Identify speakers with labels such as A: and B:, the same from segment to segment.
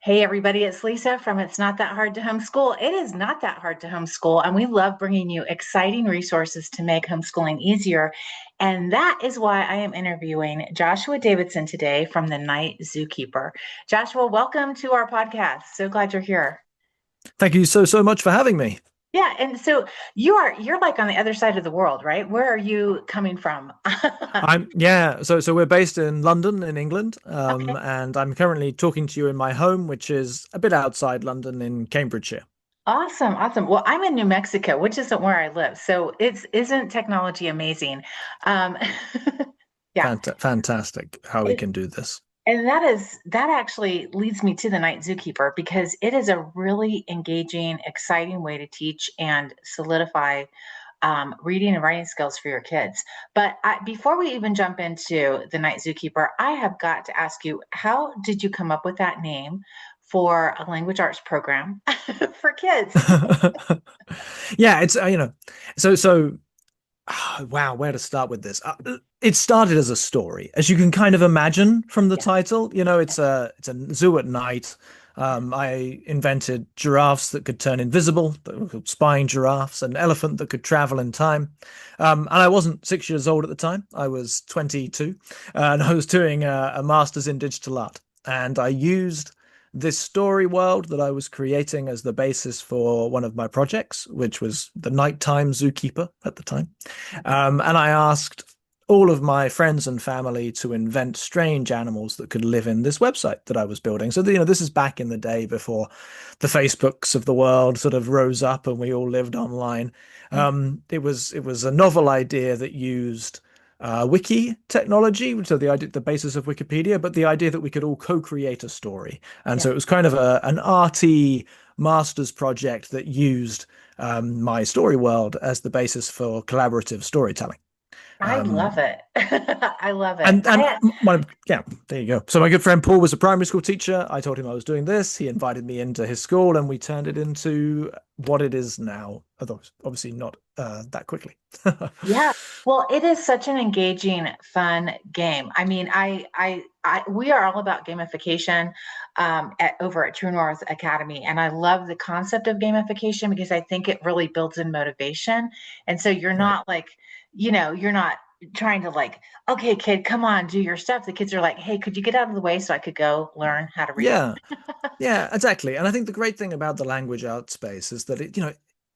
A: Hey everybody, it's Lisa from It's Not That Hard to Homeschool. It is not that hard to homeschool, and we love bringing you exciting resources to make homeschooling easier. And that is why I am interviewing Joshua Davidson today from the Night Zookeeper. Joshua, welcome to our podcast. So glad you're here.
B: Thank you so much for having me.
A: Yeah, and so you're like on the other side of the world, right? Where are you coming from?
B: So we're based in London in England,
A: Okay.
B: and I'm currently talking to you in my home, which is a bit outside London in Cambridgeshire.
A: Awesome, awesome. Well, I'm in New Mexico, which isn't where I live. So it's isn't technology amazing? Um, yeah.
B: Fantastic how we can do this.
A: And that actually leads me to the Night Zookeeper because it is a really engaging, exciting way to teach and solidify reading and writing skills for your kids. But before we even jump into the Night Zookeeper, I have got to ask you, how did you come up with that name for a language arts program for kids?
B: Yeah, it's so wow, where to start with this? It started as a story, as you can kind of imagine from the
A: Yeah.
B: title. It's a zoo at night. I invented giraffes that could turn invisible, that were called spying giraffes, an elephant that could travel in time. And I wasn't 6 years old at the time. I was 22, and I was doing a master's in digital art. And I used this story world that I was creating as the basis for one of my projects, which was the Nighttime Zookeeper at the time. And I asked all of my friends and family to invent strange animals that could live in this website that I was building. So, this is back in the day before the Facebooks of the world sort of rose up and we all lived online. It was a novel idea that used wiki technology, so the basis of Wikipedia, but the idea that we could all co-create a story. And
A: Yeah.
B: so it was kind of an arty master's project that used my story world as the basis for collaborative storytelling.
A: I love
B: Um,
A: it. I love it.
B: and yeah, there you go. So my good friend Paul was a primary school teacher. I told him I was doing this. He invited me into his school, and we turned it into what it is now. Although obviously not that quickly.
A: Yeah. Well, it is such an engaging, fun game. I mean, we are all about gamification over at True North Academy, and I love the concept of gamification because I think it really builds in motivation. And so you're
B: Right.
A: not like, you're not trying to like, okay, kid, come on, do your stuff. The kids are like, hey, could you get out of the way so I could go learn how to read?
B: Yeah. Yeah, exactly. And I think the great thing about the language art space is that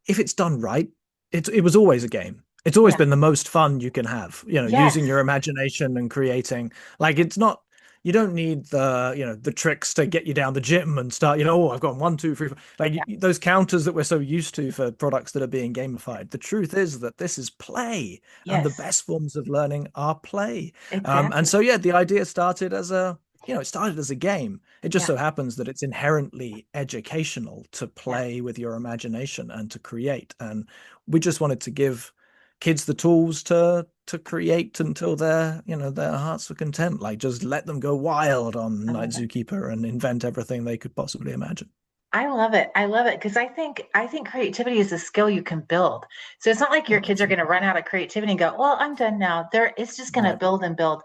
B: if it's done right, it was always a game. It's always
A: Yeah.
B: been the most fun you can have,
A: Yes.
B: using your imagination and creating. Like it's not, you don't need the tricks to get you down the gym and start, oh, I've gone 1, 2, 3, 4. Like
A: Yeah.
B: those counters that we're so used to for products that are being gamified. The truth is that this is play, and the
A: Yes.
B: best forms of learning are play. And
A: Exactly.
B: so, yeah, the idea started as it started as a game. It just
A: Yeah.
B: so happens that it's inherently educational to
A: Yeah.
B: play with your imagination and to create. And we just wanted to give kids the tools to create until their hearts were content. Like just let them go wild on
A: I
B: Night
A: love it.
B: Zookeeper and invent everything they could possibly imagine.
A: I love it. I love it because I think creativity is a skill you can build. So it's not like your
B: Oh,
A: kids are going to
B: absolutely.
A: run out of creativity and go, "Well, I'm done now." It's just going to
B: Right.
A: build and build.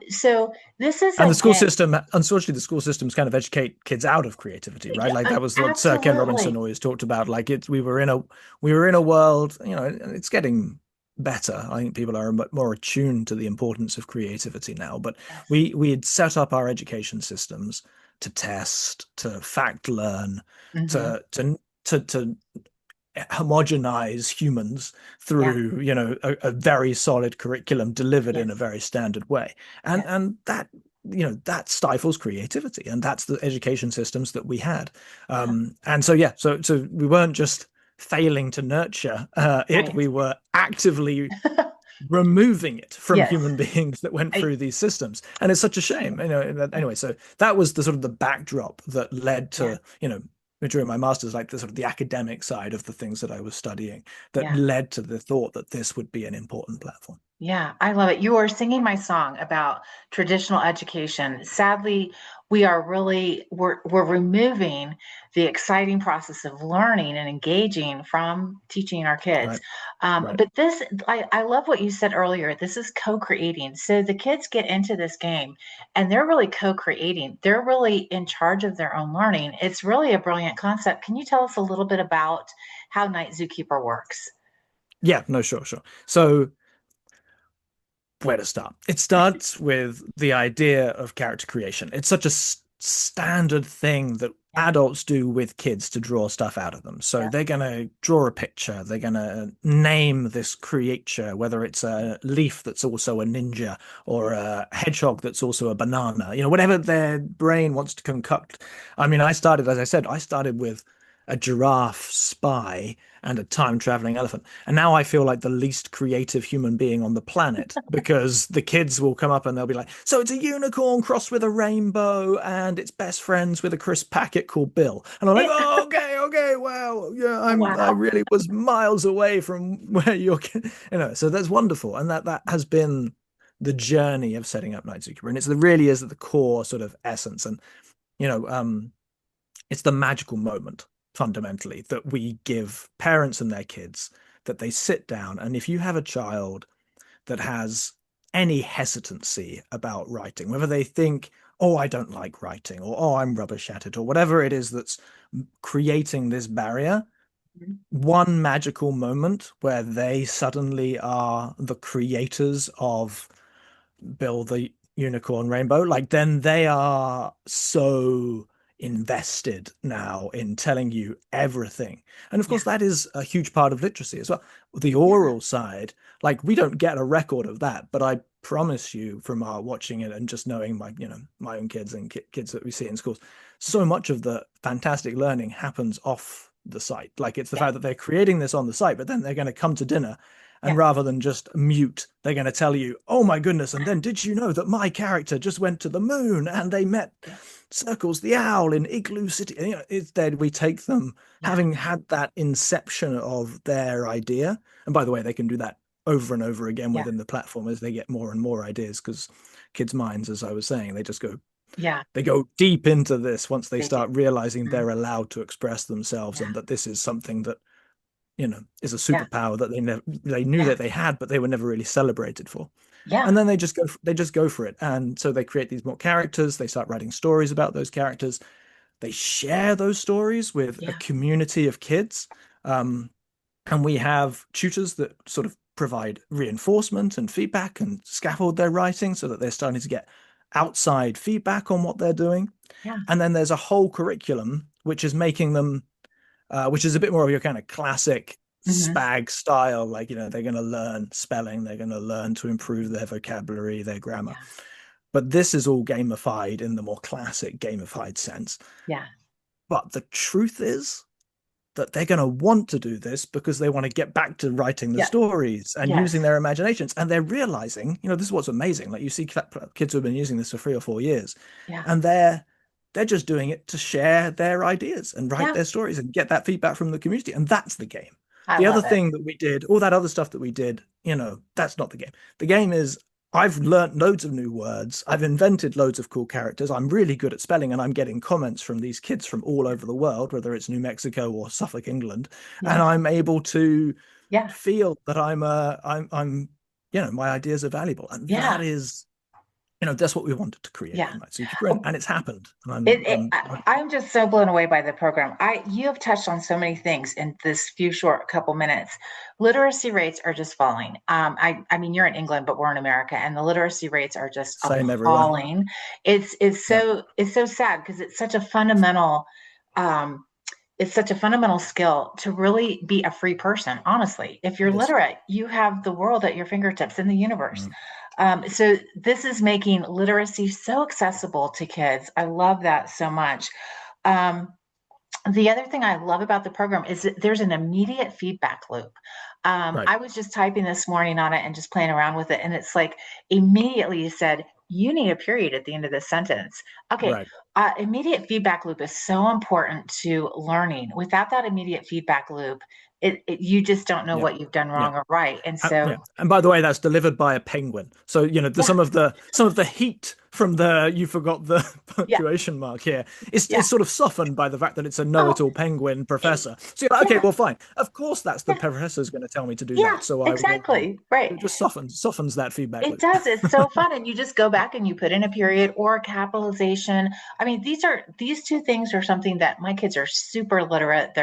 A: So this is
B: And
A: a
B: the school
A: game.
B: system, unfortunately, the school systems kind of educate kids out of creativity, right? Like that was what Sir Ken Robinson
A: Absolutely.
B: always talked about. Like we were in a world, and it's getting better. I think people are more attuned to the importance of creativity now. But
A: Yes.
B: we had set up our education systems to test, to fact learn,
A: Hmm.
B: to homogenize humans
A: Yeah.
B: through a very solid curriculum delivered in a
A: Yes.
B: very standard way, and
A: Yes.
B: that stifles creativity, and that's the education systems that we had.
A: Yeah.
B: And so yeah, so we weren't just failing to nurture it,
A: Right.
B: we were actively removing it from
A: Yes.
B: human beings that went
A: I,
B: through these systems. And it's such a shame, anyway. So that was the sort of the backdrop that led
A: yeah.
B: to, during my master's, like the sort of the academic side of the things that I was studying, that
A: Yeah.
B: led to the thought that this would be an important platform.
A: Yeah, I love it. You are singing my song about traditional education. Sadly, we are really we're removing the exciting process of learning and engaging from teaching our kids.
B: Right. Right.
A: But this, I love what you said earlier. This is co-creating. So the kids get into this game and they're really co-creating. They're really in charge of their own learning. It's really a brilliant concept. Can you tell us a little bit about how Night Zookeeper works?
B: Yeah, no, sure, sure. So where to start? It starts with the idea of character creation. It's such a standard thing that
A: Yeah,
B: adults do with kids to draw stuff out of them. So
A: yeah,
B: they're going to draw a picture, they're going to name this creature, whether it's a leaf that's also a ninja or a hedgehog that's also a banana, whatever their brain wants to concoct. I mean, I started, as I said, I started with a giraffe spy and a time traveling elephant. And now I feel like the least creative human being on the planet because the kids will come up and they'll be like, so it's a unicorn crossed with a rainbow and it's best friends with a crisp packet called Bill. And I'm like,
A: yeah.
B: oh, okay, okay, wow. Yeah, I
A: Wow.
B: really was miles away from where so that's wonderful. And that has been the journey of setting up Night Zookeeper. And it really is at the core sort of essence. And, you know, um, it's the magical moment fundamentally that we give parents and their kids, that they sit down, and if you have a child that has any hesitancy about writing, whether they think, oh, I don't like writing, or oh, I'm rubbish at it, or whatever it is that's creating this barrier, one magical moment where they suddenly are the creators of Bill the Unicorn Rainbow, like then they are so invested now in telling you everything. And of
A: Yeah,
B: course, that is a huge part of literacy as well. The
A: yeah,
B: oral side, like we don't get a record of that, but I promise you from our watching it and just knowing my own kids and kids that we see in schools, so much of the fantastic learning happens off the site. Like it's the
A: yeah,
B: fact that they're creating this on the site, but then they're going to come to dinner
A: yeah,
B: and rather than just mute, they're going to tell you, oh my goodness, and then did you know that my character just went to the moon and they met
A: yeah,
B: Circles the Owl in Igloo City? And, instead, we take them
A: yeah,
B: having had that inception of their idea. And by the way, they can do that over and over again
A: yeah,
B: within the platform as they get more and more ideas because kids' minds, as I was saying,
A: yeah,
B: they go deep into this once they
A: they do.
B: start realizing
A: Mhm.
B: they're allowed to express themselves
A: Yeah,
B: and that this is something that is a
A: yeah,
B: superpower that they knew
A: yeah,
B: that they had, but they were never really celebrated for.
A: yeah,
B: And then they just go for it. And so they create these more characters. They start writing stories about those characters. They share those stories with a
A: yeah,
B: community of kids. Um, and we have tutors that sort of provide reinforcement and feedback and scaffold their writing so that they're starting to get outside feedback on what they're doing.
A: yeah.
B: And then there's a whole curriculum which is making them which is a bit more of your kind of classic
A: Hmm.
B: spag style. Like, they're going to learn spelling, they're going to learn to improve their vocabulary, their grammar.
A: Yeah,
B: But this is all gamified in the more classic gamified sense.
A: yeah,
B: But the truth is that they're going to want to do this because they want to get back to writing the
A: yeah,
B: stories and
A: yes,
B: using their imaginations. And they're realizing, this is what's amazing. Like you see kids who have been using this for 3 or 4 years,
A: yeah,
B: and they're just doing it to share their ideas and write
A: yeah.
B: their stories and get that feedback from the community. And that's the game.
A: I
B: The other
A: love it.
B: thing that we did, all that other stuff that we did, that's not the game. The game is I've learned loads of new words. I've invented loads of cool characters. I'm really good at spelling, and I'm getting comments from these kids from all over the world, whether it's New Mexico or Suffolk, England, and
A: Yes,
B: I'm able to
A: yeah,
B: feel that I'm my ideas are valuable, and
A: yeah,
B: that's what we wanted to create
A: yeah.
B: with Night Zookeeper, and it's happened. And
A: I'm just so blown away by the program. You have touched on so many things in this few short couple minutes. Literacy rates are just falling. I mean, you're in England, but we're in America, and the literacy rates are just
B: same everywhere.
A: appalling.
B: Yeah,
A: It's so sad because um, it's such a fundamental skill to really be a free person. Honestly, if you're
B: it is.
A: literate, you have the world at your fingertips in the universe.
B: Mm,
A: So this is making literacy so accessible to kids. I love that so much. Um, the other thing I love about the program is that there's an immediate feedback loop.
B: right,
A: I was just typing this morning on it and just playing around with it, and it's like immediately you said, you need a period at the end of this sentence. Okay,
B: right.
A: immediate feedback loop is so important to learning. Without that immediate feedback loop, you just don't know
B: Yeah,
A: what you've done
B: yeah.
A: wrong or right. And so,
B: Yeah, and by the way, that's delivered by a penguin. So
A: yeah,
B: some of the heat from the you forgot the
A: Yeah,
B: punctuation mark here.
A: yeah.
B: It's sort of softened by the fact that it's a
A: Oh,
B: know-it-all penguin professor. So you're like, okay,
A: yeah,
B: well, fine. Of course, that's the
A: yeah,
B: professor's going to tell me to do
A: yeah,
B: that. So I will.
A: exactly. Right.
B: It just softens that feedback
A: It
B: loop.
A: does. It's so fun. And you just go back and you put in a period or a capitalization. I mean, these two things are something that my kids are super literate.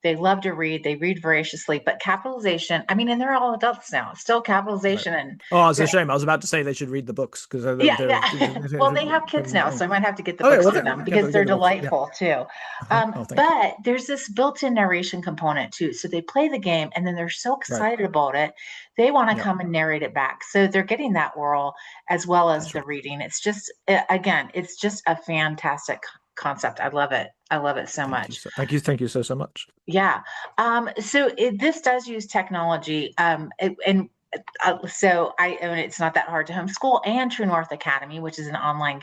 A: They love to read. They read voraciously, but capitalization, I mean, and they're all adults now. Still
B: Right.
A: capitalization and
B: Oh, it's a
A: yeah,
B: shame. I was about to say they should read the books because
A: yeah, yeah. Well, they have kids now, so I might have to get the
B: okay,
A: books
B: well,
A: for them
B: get
A: because they're
B: the books. Yeah.
A: delightful too.
B: Oh, thank you.
A: But there's this built-in narration component too. So they play the game and then they're so
B: Right.
A: excited about it, they want to
B: Yeah.
A: come and narrate it back. So they're getting that oral as well as
B: That's
A: the
B: right.
A: reading. It's just again, it's just a fantastic concept. I love it. I love it so
B: Thank you
A: much.
B: so. Thank you. Thank you so much.
A: Yeah. This does use technology, and so and it's not that hard to homeschool. And True North Academy, which is an online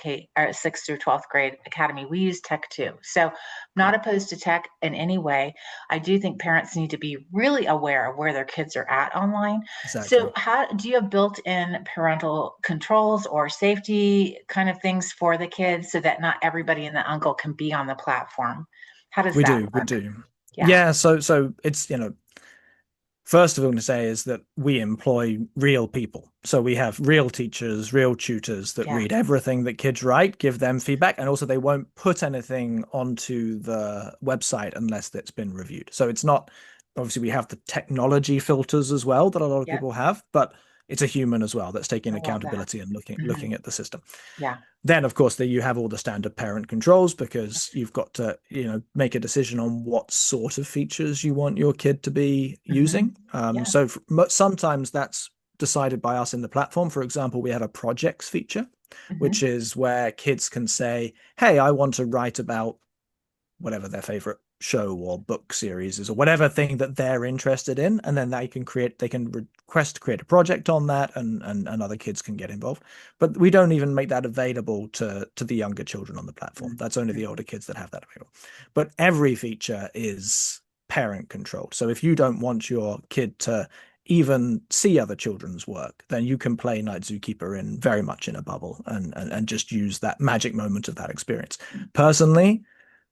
A: sixth through 12th grade academy, we use tech too. So, I'm not
B: Right.
A: opposed to tech in any way. I do think parents need to be really aware of where their kids are at online. So,
B: Exactly.
A: how do you have built-in parental controls or safety kind of things for the kids so that not everybody and the uncle can be on the platform? How does
B: We
A: that
B: do. We
A: work?
B: do.
A: Yeah.
B: Yeah. So it's first of all to say is that we employ real people. So we have real teachers, real tutors that
A: Yeah.
B: read everything that kids write, give them feedback, and also they won't put anything onto the website unless it's been reviewed. So it's not obviously we have the technology filters as well that a lot of
A: Yep.
B: people have, but it's a human as well that's taking
A: I love that.
B: accountability and looking
A: Hmm.
B: looking at the system.
A: Yeah.
B: Then, of course, you have all the standard parent controls because you've got to, make a decision on what sort of features you want your kid to be
A: Hmm.
B: using.
A: Yeah.
B: Sometimes that's decided by us in the platform. For example, we have a projects feature, which
A: Hmm.
B: is where kids can say, "Hey, I want to write about whatever their favorite show or book series is or whatever thing that they're interested in, and then they can request to create a project on that, and other kids can get involved. But we don't even make that available to the younger children on the platform. That's only the older kids that have that available. But every feature is parent controlled. So if you don't want your kid to even see other children's work, then you can play Night Zookeeper in very much in a bubble and just use that magic moment of that experience. Personally,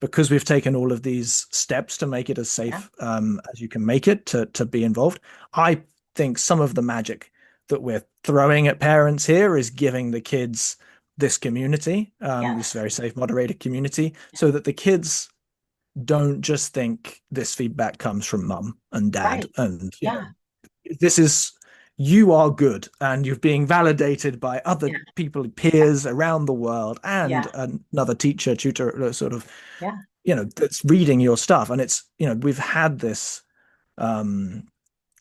B: because we've taken all of these steps to make it as
A: Yeah.
B: safe as you can make it to be involved, I think some of the magic that we're throwing at parents here is giving the kids this community, this
A: Yes.
B: very safe, moderated community, so that the kids don't just think this feedback comes from mum and dad,
A: Right.
B: and
A: Yeah.
B: this is you are good and you're being validated by other
A: Yeah.
B: people, peers around the world, and
A: Yeah.
B: another teacher, tutor, sort of
A: Yeah.
B: that's reading your stuff. And it's we've had this um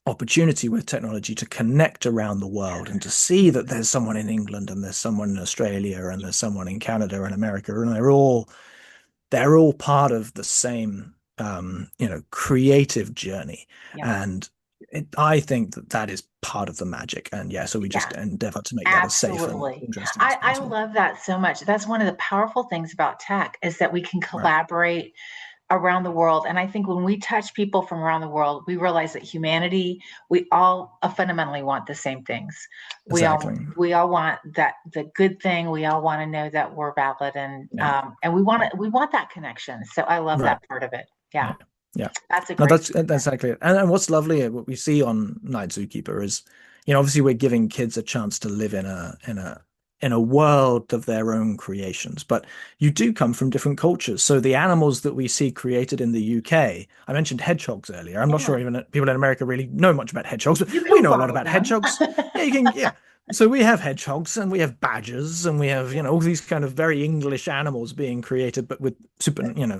B: opportunity with technology to connect around the world and to see that there's someone in England and there's someone in Australia and there's someone in Canada and America, and they're all part of the same creative journey.
A: Yeah.
B: And I think that is part of the magic. And yeah, so we
A: Yeah.
B: just endeavor to make that as safe and
A: Absolutely.
B: interesting as
A: I
B: possible.
A: love that so much. That's one of the powerful things about tech is that we can
B: Right.
A: collaborate around the world. And I think when we touch people from around the world, we realize that humanity, we all fundamentally want the same things.
B: Exactly.
A: We all want that the good thing. We all want to know that we're valid
B: Yeah.
A: and
B: Yeah.
A: we want that connection. So I love
B: Right.
A: that part of it. Yeah.
B: Yeah. Yeah.
A: That's a
B: No,
A: great
B: that's
A: feature.
B: exactly it. And what's lovely, what we see on Night Zookeeper is, obviously we're giving kids a chance to live in a world of their own creations, but you do come from different cultures. So the animals that we see created in the UK, I mentioned hedgehogs earlier. I'm not
A: Yeah.
B: sure even people in America really know much about hedgehogs, but
A: You
B: we
A: can
B: know a lot
A: follow
B: about
A: them.
B: hedgehogs. Yeah, you can, yeah. So we have hedgehogs and we have badgers and we have, all these kind of very English animals being created, but with
A: Yeah.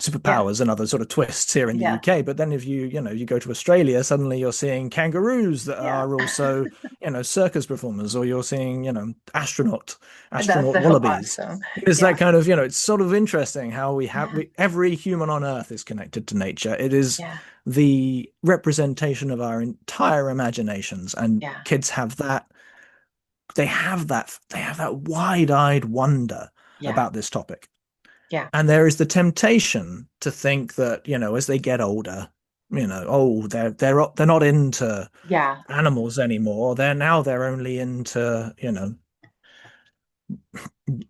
B: superpowers and other sort of twists here in the
A: Yeah.
B: UK. But then if you go to Australia, suddenly you're seeing kangaroos that
A: Yeah.
B: are also, circus performers, or you're seeing,
A: That's
B: astronaut
A: so
B: wallabies.
A: awesome.
B: It's that
A: Yeah.
B: kind of, it's sort of interesting how
A: Yeah.
B: every human on Earth is connected to nature. It is
A: Yeah.
B: the representation of our entire imaginations, and
A: Yeah.
B: kids have that. They have that wide-eyed wonder
A: Yeah.
B: about this topic.
A: Yeah.
B: And there is the temptation to think that, as they get older, oh, they're not into
A: Yeah.
B: animals anymore. They're only into,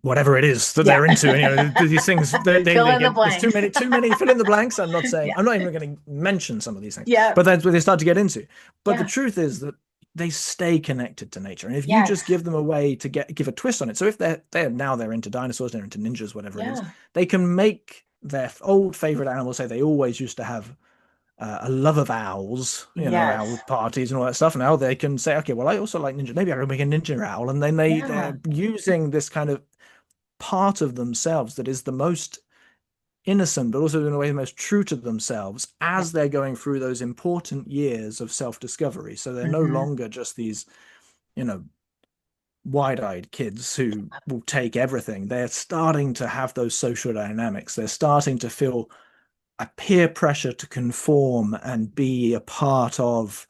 B: whatever it is that
A: Yeah.
B: they're into. And, these things
A: Fill
B: they
A: in the
B: get, there's too
A: blanks.
B: many fill in the blanks.
A: Yeah.
B: I'm not even going to mention some of these things,
A: Yeah.
B: but that's what they start to get into. But the
A: Yeah.
B: truth is that they stay connected to nature. And if you just
A: Yes.
B: give them a way to give a twist on it, so if they're into dinosaurs, they're into ninjas, whatever it is,
A: Yeah.
B: they can make their old favorite animal. Say they always used to have a love of owls, owl
A: Yes.
B: parties and all that stuff. Now they can say, okay, well, I also like ninja. Maybe I can make a ninja owl, and then
A: Yeah.
B: they're using this kind of part of themselves that is the most innocent, but also in a way the most true to themselves
A: Yeah.
B: as they're going through those important years of self-discovery. So they're no
A: Hmm.
B: longer just these, you know, wide-eyed kids who will take everything. They're starting to have those social dynamics. They're starting to feel a peer pressure to conform and be a part of,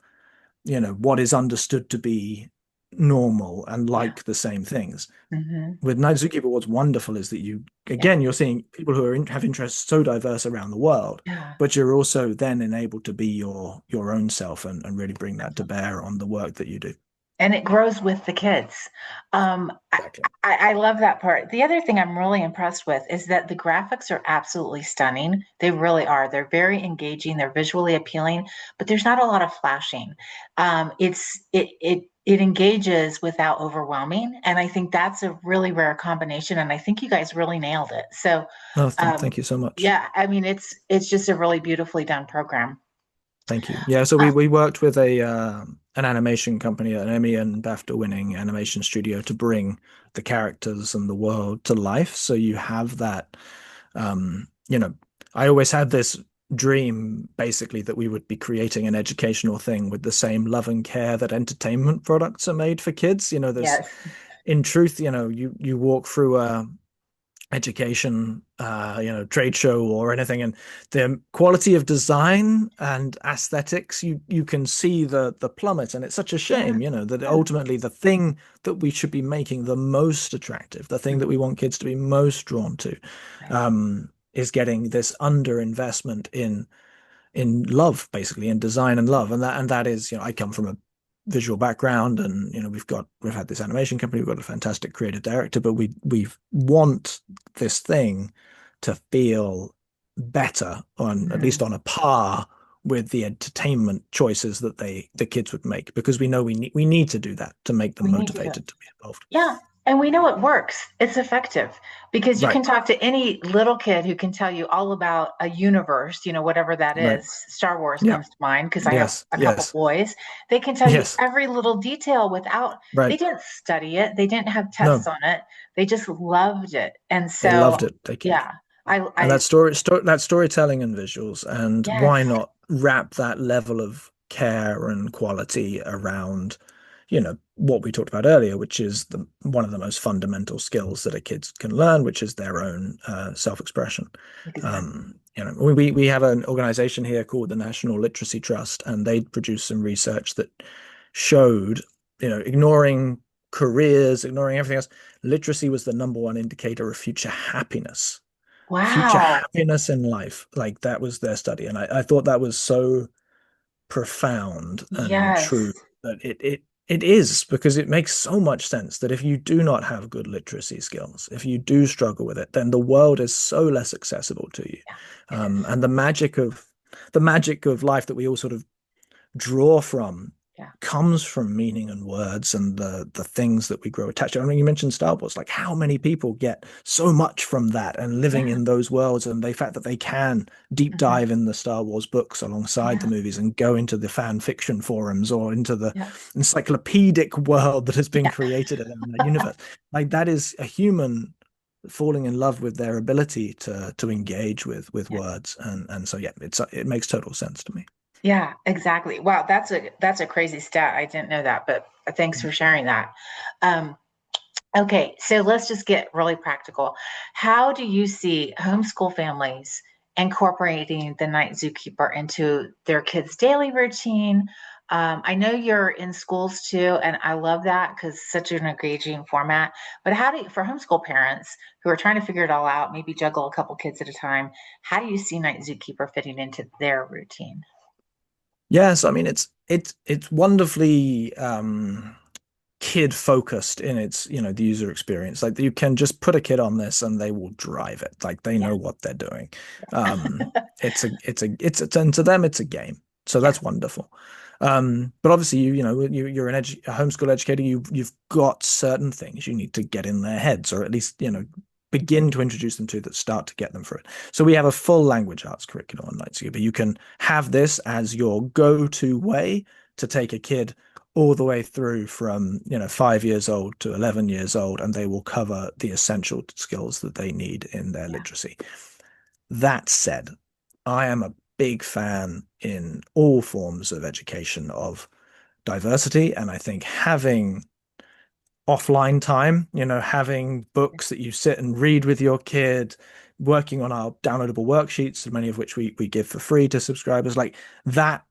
B: what is understood to be normal and
A: Yeah.
B: like the same things.
A: Hmm.
B: With Night Zookeeper, what's wonderful is that
A: Yeah.
B: you're seeing people who have interests so diverse around the world,
A: Yeah.
B: but you're also then enabled to be your own self and really bring that to bear on the work that you do.
A: And it grows with the kids. Um, I,
B: Exactly.
A: I love that part. The other thing I'm really impressed with is that the graphics are absolutely stunning. They really are. They're very engaging. They're visually appealing, but there's not a lot of flashing. It engages without overwhelming, and I think that's a really rare combination. And I think you guys really nailed it. So,
B: Oh,
A: um,
B: thank you so much.
A: yeah, I mean, it's just a really beautifully done program.
B: Thank you. Yeah, so we
A: Uh,
B: we worked with a an animation company, an Emmy and BAFTA winning animation studio to bring the characters and the world to life. So you have that um, you know, I always had this dream basically that we would be creating an educational thing with the same love and care that entertainment products are made for kids. There's
A: yes.
B: in truth, you walk through a education trade show or anything, and the quality of design and aesthetics, you can see the plummet, and it's such a
A: Yeah.
B: shame, that
A: Yeah.
B: ultimately the thing that we should be making the most attractive, the thing that we
A: Mhm.
B: want kids to be most drawn to,
A: Right.
B: is getting this underinvestment in love, basically, in design and love. And that is, I come from a visual background, and we've had this animation company, we've got a fantastic creative director, but we want this thing to feel better, on at
A: Mhm.
B: least on a par with the entertainment choices that the kids would make, because we know we need to do that to make them
A: We need to do it.
B: motivated to be involved.
A: Yeah. And we know it works. It's effective because you
B: Right.
A: can talk to any little kid who can tell you all about a universe, whatever that
B: Right.
A: is. Star Wars
B: Yeah.
A: comes to mind because I have
B: Yes.
A: a couple
B: Yes.
A: boys. They can tell you
B: Yes.
A: every little detail without, they
B: Right.
A: didn't study it, they didn't have tests
B: No,
A: on it. They just loved it. And
B: they
A: so,
B: loved it. They could.
A: yeah, I,
B: And
A: I,
B: that storytelling and visuals, and
A: yes.
B: why not wrap that level of care and quality around, what we talked about earlier, which is one of the most fundamental skills that a kid can learn, which is their own self-expression.
A: Exactly.
B: We have an organization here called the National Literacy Trust, and they produced some research that showed, ignoring careers, ignoring everything else, literacy was the number one indicator of future
A: Wow.
B: happiness in life. Like, that was their study. And I thought that was so profound and true,
A: Yes.
B: that it is, because it makes so much sense that if you do not have good literacy skills, if you do struggle with it, then the world is so less accessible to you.
A: Yeah, it is.
B: And the magic of life that we all sort of draw from
A: Yeah.
B: comes from meaning and words and the things that we grow attached to. I mean, you mentioned Star Wars, like how many people get so much from that and living
A: Yeah.
B: in those worlds, and the fact that they can deep
A: Hmm.
B: dive in the Star Wars books alongside the
A: Yeah.
B: movies and go into the fan fiction forums or into the
A: Yeah.
B: encyclopedic world that has been
A: Yeah.
B: created in that universe. Like, that is a human falling in love with their ability to engage with
A: Yeah.
B: words, and so yeah, it makes total sense to me.
A: Yeah, exactly. Wow, that's a crazy stat. I didn't know that, but thanks for sharing that. Um, okay, so let's just get really practical. How do you see homeschool families incorporating the Night Zookeeper into their kids' daily routine? I know you're in schools too, and I love that because it's such an engaging format. But how do you, for homeschool parents who are trying to figure it all out, maybe juggle a couple kids at a time, how do you see Night Zookeeper fitting into their routine?
B: Yes, I mean, it's wonderfully kid focused in its, the user experience. Like you can just put a kid on this and they will drive it. Like they
A: Yeah.
B: know what they're doing. And to them it's a game. So
A: Yeah.
B: that's wonderful. But obviously you're a homeschool educator. You've got certain things you need to get in their heads, or at least begin to introduce them to, that start to get them through it. So we have a full language arts curriculum on Night Zookeeper. You can have this as your go-to way to take a kid all the way through from 5 years old to 11 years old, and they will cover the essential skills that they need in their
A: Yeah.
B: literacy. That said, I am a big fan in all forms of education of diversity, and I think having offline time, having books that you sit and read with your kid, working on our downloadable worksheets, many of which we give for free to subscribers, like that,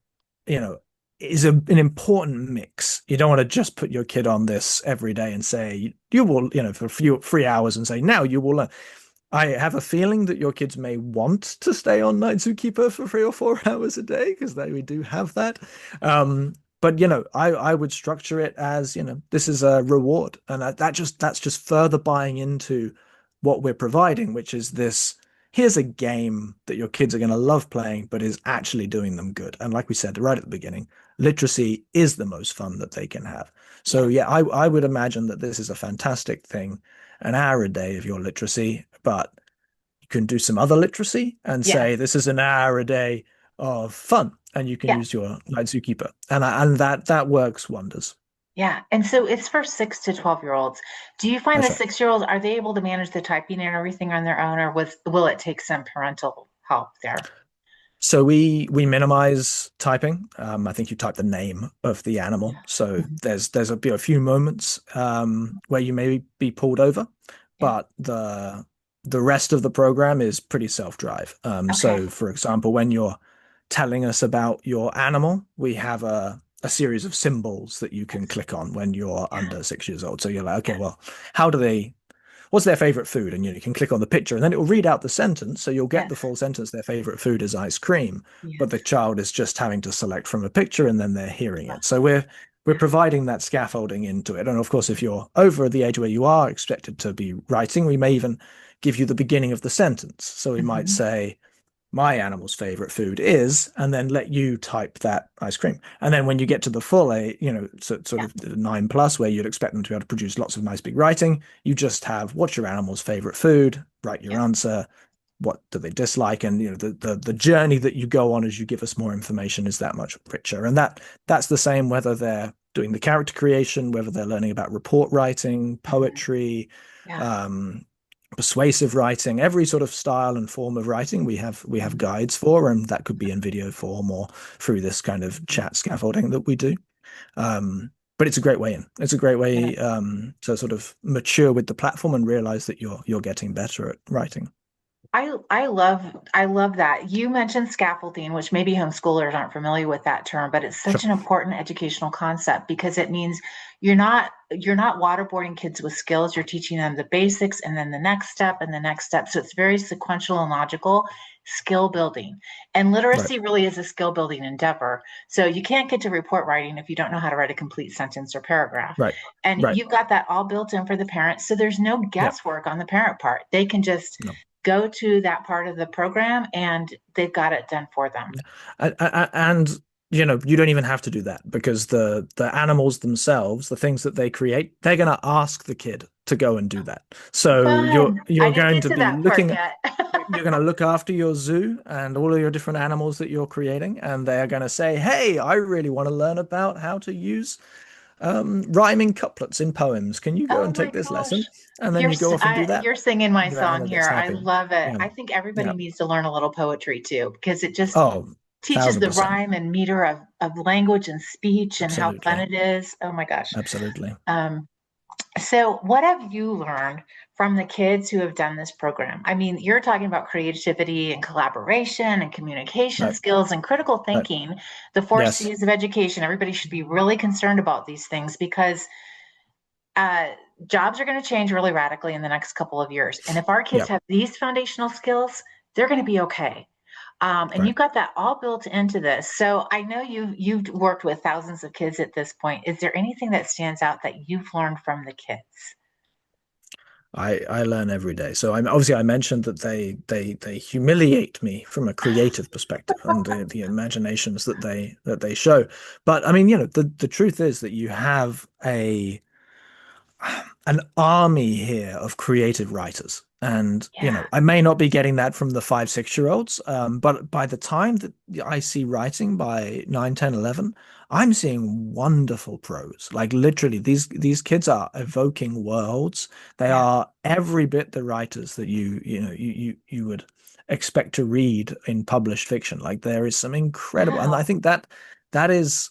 B: you know, is an important mix. You don't want to just put your kid on this every day and say, you will, for a few 3 hours and say, now you will learn. I have a feeling that your kids may want to stay on Night Zookeeper for 3 or 4 hours a day, because we do have that. But I would structure it as, this is a reward, and that's just further buying into what we're providing, which is this. Here's a game that your kids are going to love playing, but is actually doing them good. And like we said right at the beginning, literacy is the most fun that they can have. So
A: Yeah.
B: yeah, I would imagine that this is a fantastic thing, an hour a day of your literacy, but you can do some other literacy and
A: Yeah.
B: say this is an hour a day of fun, and you can
A: Yeah.
B: use your Night Zookeeper, and that works wonders.
A: Yeah. And so it's for 6 to 12-year-olds. Do you find the
B: That's right.
A: 6-year-olds, are they able to manage the typing and everything on their own, or will it take some parental help there?
B: So we minimize typing. I think you type the name of the animal.
A: Yeah.
B: So
A: Mhm.
B: there's a few moments where you may be pulled over,
A: Yeah.
B: but the rest of the program is pretty self-drive.
A: Okay.
B: So for example, when you're telling us about your animal, we have a series of symbols that you can
A: Yes.
B: click on when you're
A: Yeah.
B: under 6 years old. So you're like, okay,
A: Yeah.
B: well, how do they what's their favorite food? And you can click on the picture and then it will read out the sentence. So you'll get
A: Yes.
B: the full sentence. Their favorite food is ice cream, but the
A: Yes.
B: child is just having to select from a picture and then they're hearing
A: Love
B: it. So
A: that.
B: we're providing that scaffolding into it. And of course, if you're over the age where you are expected to be writing, we may even give you the beginning of the sentence. So we might
A: Hmm.
B: say, my animal's favorite food is, and then let you type that ice cream. And then when you get to the full sort
A: Yeah.
B: of 9+, where you'd expect them to be able to produce lots of nice big writing, you just have, what's your animal's favorite food? Write your
A: Yeah.
B: answer. What do they dislike? And the journey that you go on as you give us more information is that much richer. And that's the same whether they're doing the character creation, whether they're learning about report writing,
A: Hmm.
B: poetry,
A: Yeah.
B: um, persuasive writing, every sort of style and form of writing we have
A: Mhm.
B: guides for, and that could be in video form or through this kind of
A: Mhm.
B: chat scaffolding that we do. But it's a great way in. It's a great
A: Yeah.
B: way to sort of mature with the platform and realize that you're getting better at writing.
A: I love that. You mentioned scaffolding, which maybe homeschoolers aren't familiar with that term, but it's
B: Sure.
A: such an important educational concept because it means you're not waterboarding kids with skills. You're teaching them the basics and then the next step and the next step. So it's very sequential and logical skill building. And
B: Right.
A: literacy really is a skill building endeavor. So you can't get to report writing if you don't know how to write a complete sentence or paragraph.
B: Right.
A: And
B: Right.
A: you've got that all built in for the parents. So there's no
B: Yeah.
A: guesswork on the parent part. They can just
B: No.
A: go to that part of the program and they've got it done for them.
B: And you don't even have to do that, because the animals themselves, the things that they create, they're going to ask the kid to go and do that. So you're
A: Fun. I
B: you're
A: didn't
B: going
A: get
B: to
A: to
B: be
A: that part
B: looking
A: yet.
B: you're going to look after your zoo and all of your different animals that you're creating, and they are going to say, hey, I really want to learn about how to use rhyming couplets in poems. Can you go
A: Oh
B: and
A: my
B: take this
A: gosh.
B: lesson? And then you go off and do that.
A: You're singing my
B: And
A: song
B: then it's
A: here. I
B: happy.
A: love it.
B: Yeah.
A: I think everybody
B: Yeah.
A: needs to learn a little poetry too, because it just
B: Oh,
A: teaches
B: thousand
A: the
B: percent.
A: rhyme and meter of language and speech and how fun
B: Absolutely.
A: it is. Oh my gosh.
B: Absolutely.
A: Um, So, what have you learned from the kids who have done this program? I mean, you're talking about creativity and collaboration and communication
B: Right.
A: skills and critical
B: Right.
A: thinking, the four
B: Yes.
A: C's of education. Everybody should be really concerned about these things because uh, jobs are going to change really radically in the next couple of years. And if our kids
B: Yeah.
A: have these foundational skills, they're going to be okay. And
B: Right.
A: you've got that all built into this. So I know you've worked with thousands of kids at this point. Is there anything that stands out that you've learned from the kids?
B: I learn every day. So I'm obviously I mentioned that they humiliate me from a creative perspective and the imaginations that they show. But I mean, the truth is that you have an army here of creative writers. And,
A: Yeah,
B: I may not be getting that from the 5, 6-year-olds, but by the time that I see writing by 9, 10, 11, I'm seeing wonderful prose. Like literally, these kids are evoking worlds. They
A: yeah,
B: are every bit the writers that you would expect to read in published fiction. Like there is some incredible, and I
A: wow,
B: think that is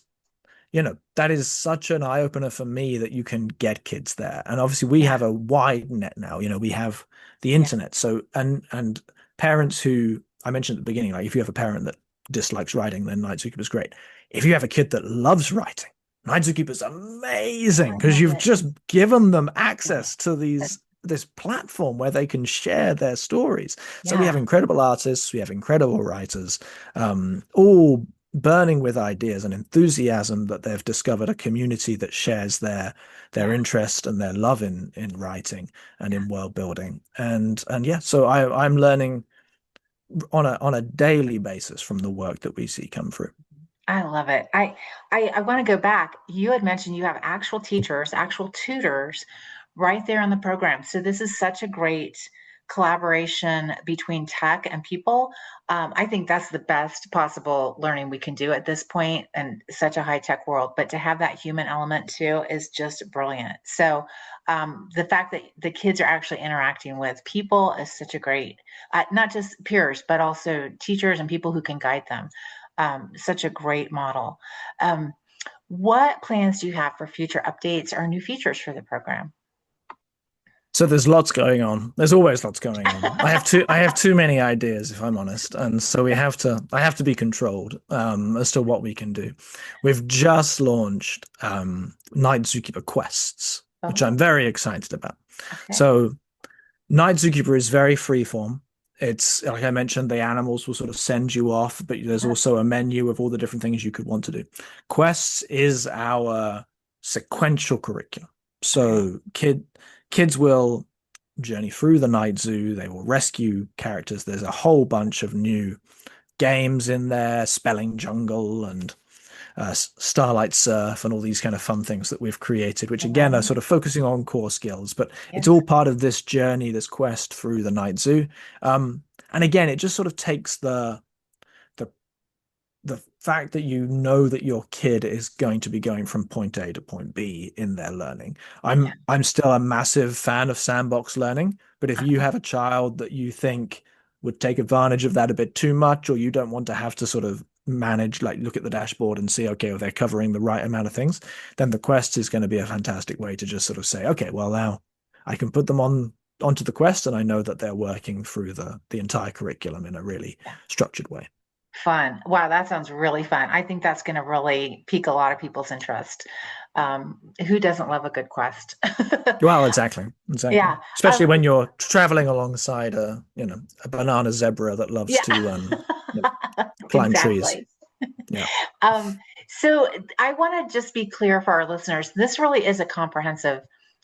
B: such an eye opener for me that you can get kids there. And obviously we
A: yeah,
B: have a wide net now. We have the
A: yeah,
B: internet. So and parents who I mentioned at the beginning, like if you have a parent that dislikes writing, then Night Zookeeper is great. If you have a kid that loves writing, Night Zookeeper is amazing
A: I
B: because
A: love
B: you've
A: it.
B: just given them access to this platform where they can share their stories. So we have
A: Yeah,
B: incredible artists, we have incredible writers, all burning with ideas and enthusiasm that they've discovered a community that shares their
A: yeah,
B: interest and their love in writing and
A: yeah.
B: in world building. And yeah, so I'm learning on a daily basis from the work that we see come through.
A: I love it. I want to go back. You had mentioned you have actual teachers, actual tutors right there in the program. So this is such a great collaboration between tech and people. I think that's the best possible learning we can do at this point in such a high tech world. But to have that human element too is just brilliant. So the fact that the kids are actually interacting with people is such a great, not just peers, but also teachers and people who can guide them. Such a great model. Um, what plans do you have for future updates or new features for the program?
B: So there's lots going on. There's always lots going on. I have too many ideas, if I'm honest, and so I have to be controlled as to what we can do. We've just launched Night Zookeeper quests, which I'm
A: Oh,
B: very excited about.
A: okay.
B: So Night Zookeeper is very freeform. It's like I mentioned, the animals will sort of send you off, but there's
A: Yeah.
B: also a menu of all the different things you could want to do. Quests is our sequential curriculum.
A: Okay.
B: So kids will journey through the night zoo. They will rescue characters. There's a whole bunch of new games in there, Spelling Jungle and Starlight Surf and all these kind of fun things that we've created, which
A: I love
B: again are
A: it.
B: sort of focusing on core skills, but it's
A: Yes.
B: all part of this journey, this quest through the night zoo. And again, it just sort of takes the the fact that you know that your kid is going to be going from point A to point B in their learning.
A: Yeah.
B: I'm still a massive fan of sandbox learning, but if you
A: Uh-huh.
B: have a child that you think would take advantage of that a bit too much, or you don't want to have to sort of manage, like look at the dashboard and see, okay, well, they're covering the right amount of things, then the quest is going to be a fantastic way to just sort of say, okay, well now I can put them onto the quest and I know that they're working through the entire curriculum in a really
A: Yeah.
B: structured way.
A: Fun. Wow, that sounds really fun. I think that's going to really pique a lot of people's interest. Who doesn't love a good quest?
B: Well, exactly, exactly.
A: Yeah.
B: Especially when you're traveling alongside a banana zebra that loves
A: Yeah.
B: to climb trees.
A: Exactly.
B: Yeah.
A: Um, so I want to just be clear for our listeners. This really is a comprehensive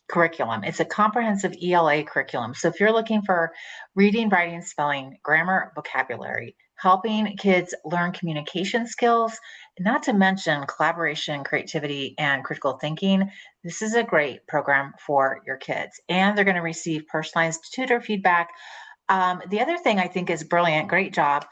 A: curriculum. It's a comprehensive ELA curriculum. So if you're looking for reading, writing, spelling, grammar, vocabulary, helping kids learn communication skills, not to mention collaboration, creativity, and critical thinking, this is a great program for your kids. And they're going to receive personalized tutor feedback. The other thing I think is brilliant, great job.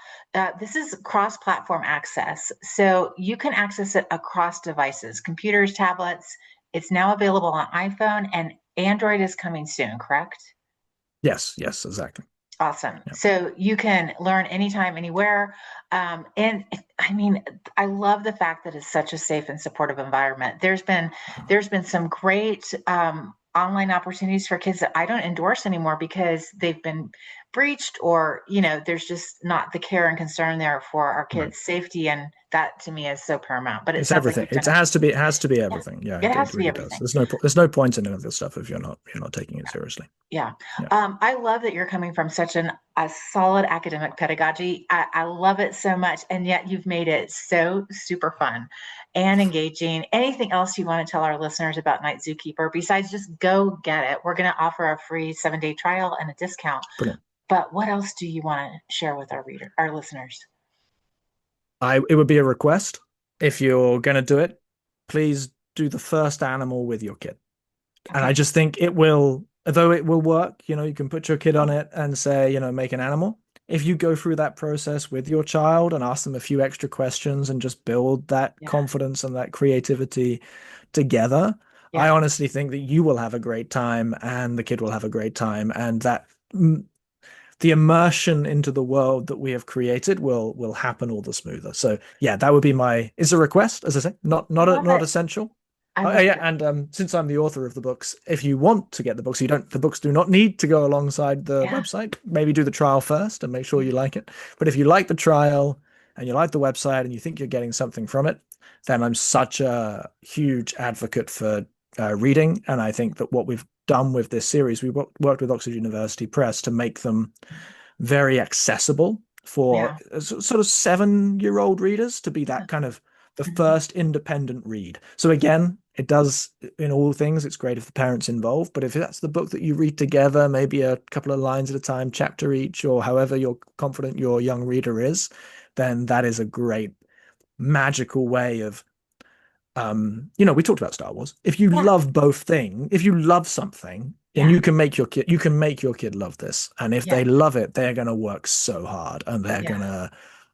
A: This is cross platform access. So you can access it across devices, computers, tablets. It's now available on iPhone and Android is coming soon, correct?
B: Yes, yes, exactly.
A: Awesome.
B: Yeah.
A: So you can learn anytime, anywhere. And I mean, I love the fact that it's such a safe and supportive environment. There's been some great online opportunities for kids that I don't endorse anymore because they've been breached, or there's just not the care and concern there for our
B: Right.
A: kids' safety, and that to me is so paramount. But it
B: It's
A: sounds like
B: everything.
A: you've
B: It
A: done it.
B: has to be. It has to be
A: Yeah,
B: everything. Yeah,
A: it has
B: it
A: to be
B: really does.
A: everything.
B: There's no point in any of this stuff if you're not taking it seriously.
A: Yeah.
B: Yeah.
A: I love that you're coming from such a solid academic pedagogy. I love it so much. And yet you've made it so super fun and engaging. Anything else you want to tell our listeners about Night Zookeeper besides just go get it? We're going to offer a free 7-day trial and a discount.
B: Brilliant.
A: But what else do you want to share with our listeners?
B: It would be a request if you're going to do it, please do the first animal with your kid. And I
A: Okay.
B: just think it will, although it will work, you can put your kid on it and say, make an animal. If you go through that process with your child and ask them a few extra questions and just build that
A: Yeah.
B: confidence and that creativity together, I
A: Yeah.
B: honestly think that you will have a great time and the kid will have a great time, and that the immersion into the world that we have created will happen all the smoother. So yeah, that would be it's a request, as I say, not
A: I
B: not
A: love
B: not
A: it.
B: essential.
A: I
B: Oh
A: love
B: yeah,
A: it.
B: and since I'm the author of the books, if you want to get the books, the books do not need to go alongside the
A: Yeah.
B: website. Maybe do the trial first and make sure you like it. But if you like the trial and you like the website and you think you're getting something from it, then I'm such a huge advocate for reading. And I think that what we've done with this series, we worked with Oxford University Press to make them very accessible for
A: Yeah.
B: sort of 7-year-old readers to be that kind of the first independent read. So again, it does in all things, it's great if the parents involved, but if that's the book that you read together, maybe a couple of lines at a time, chapter each, or however you're confident your young reader is, then that is a great magical way of we talked about Star Wars. If you
A: Yeah.
B: love both things, if you love something, then
A: Yeah.
B: you can make your kid love this. And if
A: Yeah.
B: they love it, they're gonna work so hard and
A: Yeah.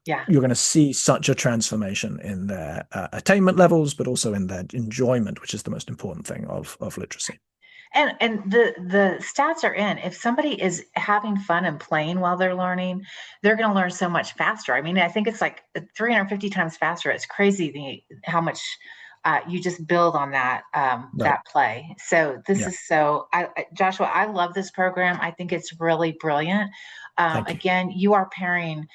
A: Yeah.
B: you're gonna see such a transformation in their attainment levels, but also in their enjoyment, which is the most important thing of literacy.
A: And the stats are in. If somebody is having fun and playing while they're learning, they're going to learn so much faster. I mean, I think it's like 350 times faster. It's crazy how much you just build on
B: Right.
A: that play. So this
B: Yeah.
A: is Joshua. I love this program. I think it's really brilliant.
B: Thank you.
A: Again, you are pairing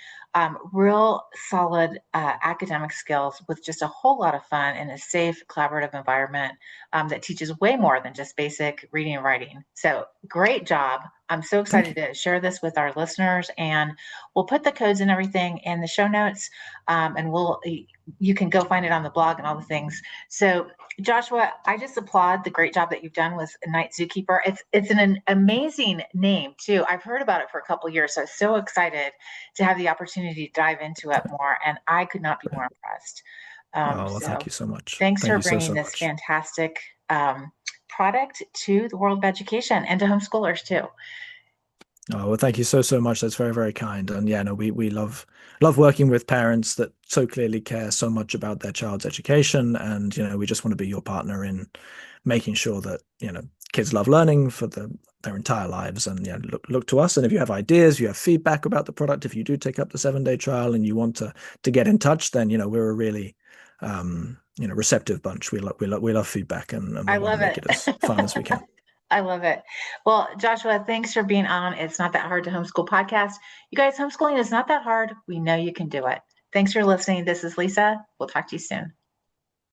A: real solid academic skills with just a whole lot of fun in a safe, collaborative environment that teaches way more than just basic reading and writing. So great job. I'm so
B: Thank
A: excited
B: you.
A: to share this with our listeners, and we'll put the codes and everything in the show notes, and you can go find it on the blog and all the things. So Joshua, I just applaud the great job that you've done with Night Zookeeper. It's an amazing name too. I've heard about it for a couple of years, so I'm so excited to have the opportunity to dive into it more, and I could not be more impressed.
B: Oh, well, thank
A: So
B: you so much.
A: thanks
B: Thank
A: for
B: you so,
A: bringing
B: so
A: this
B: much.
A: fantastic product to the world of education and to homeschoolers too.
B: Oh, well, thank you so, so much. That's very, very kind. And yeah, no, we love working with parents that so clearly care so much about their child's education. And, we just want to be your partner in making sure that, kids love learning for their entire lives. And yeah, look to us. And if you have ideas, you have feedback about the product, if you do take up the 7-day trial and you want to get in touch, then, we're a really receptive bunch. We love feedback and we
A: I
B: want to
A: love
B: make
A: it.
B: it as fun as we can.
A: I love it. Well, Joshua, thanks for being on. It's Not That Hard to Homeschool podcast. You guys, homeschooling is not that hard. We know you can do it. Thanks for listening. This is Lisa. We'll talk to you soon.